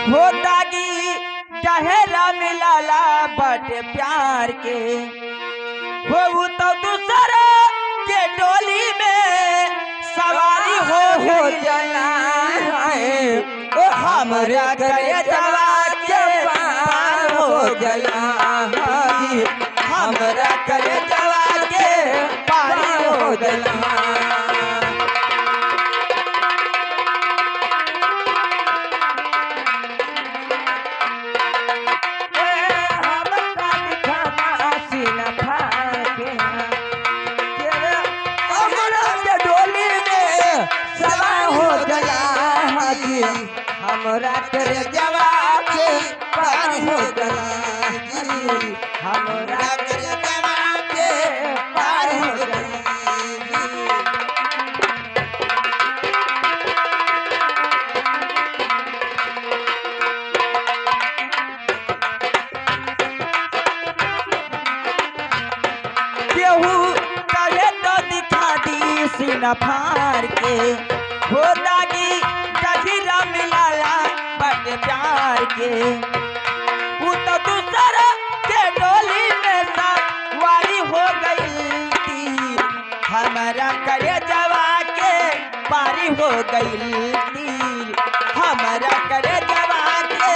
हो दागी टहरा मिलाला बट प्यार के हो तो दूसरा के डोली में सवारी हो जना ओ हमरा करे जवा के पार हो जना हमरा करे जवा के पार हो जना। हमरा करे जवा के पार हो गला हमरा करे जवा के पार हो गला। केहू कहे तो दिखा दी सीना फाड़ के हो दागी टहरा मिलाला बट प्यार के वो तो दूसरा के डोली में सवारी हो गई थी हमारा करे जवा के पारी हो गई थी हमारा करे जवा के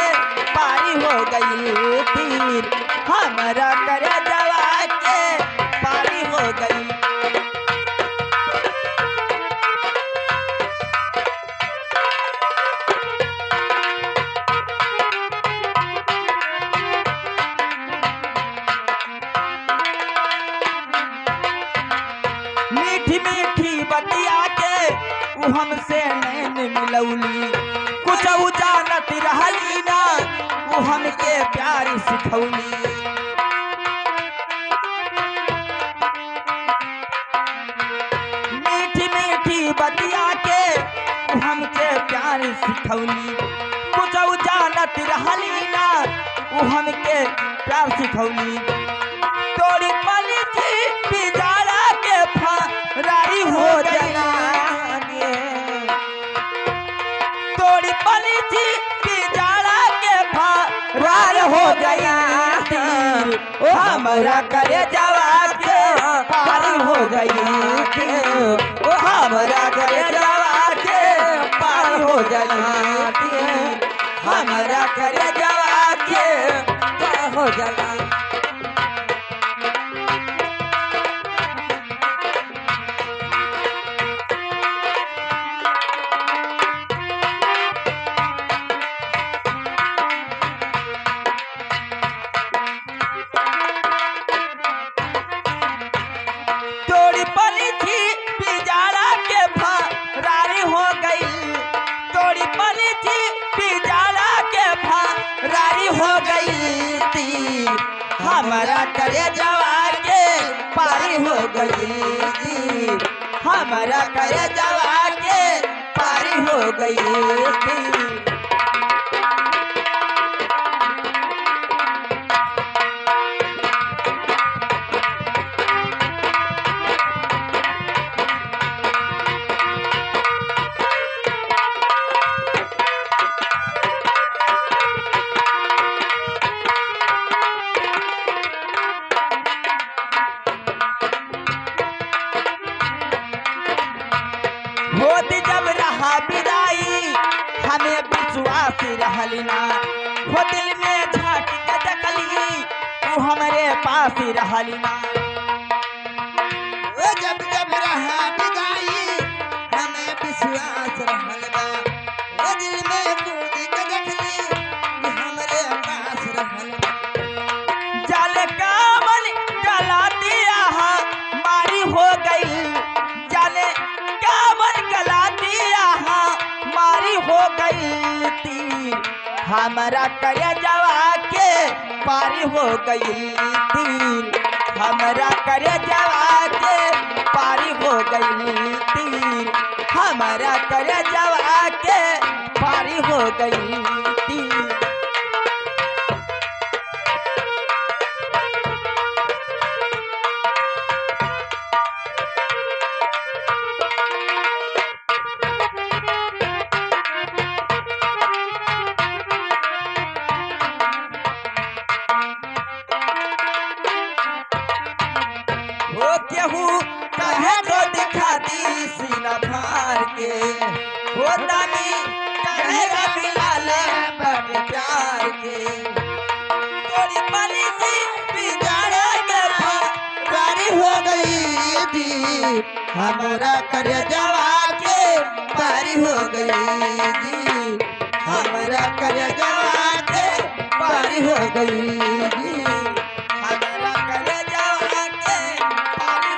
पारी हो गई थी हमारा करे जवा के पारी हो गई। मीठी मीठी बतिया के वो हमसे नैन मिलौली कुछ जानत रहली ना वो हमके प्यार सिखौली। मीठी मीठी बतिया के वो हमके प्यार सिखौली कुछ जानत रहली ना वो हमके प्यार सिखौली। तोरी पली थी बिजारा के फरारी हो जना तोरी पली थी बिजारा के फरार हो गया ओ हमरा करे जवा के पार हो गई ओ हमरा करे जवा के पार हो गई हमरा करे जवा के पार हो गई। तोरी पली थी बिजारा के फरारी हो गई तोरी पली थी बिजारा के फरारी हो गई थी हमारा करे जवा के पारी हो गई थी हमारा करे जवा के पारी हो गई थी। होती जब रहा विदाई हमें विश्वास रहली ना हो दिल में झांक के देखली तू हमारे पास रहली ना ओ जब जब रहा विदाई हमें विश्वास रहल बा ओ दिल में कूद के देखली कि हमरे पास रहल बा। जल कामल गला दिया मारी हो गई जल कामल गला दिया मारी हो गई थी हमारा करे जवा के पारी हो गई थी हमारा करे जवा के पारी हो गई थी हमारा करे जवा के पारी हो गई थी। के हो दागी जहरा मिलाला बड़े प्यार के थोड़ी पली सी बिगाड़े के बारी हो गई थी हमारा कर जवा के बारी हो गई थी हमारा कर जवा के बारी हो गई थी हमारा करे जवा के पारी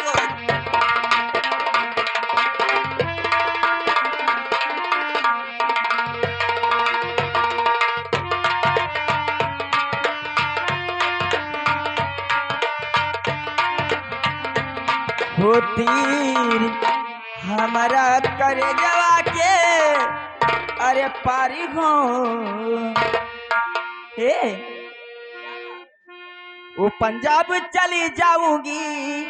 हो तीर हमारा करे जवा के अरे पारी हो वो पंजाब चली जाऊंगी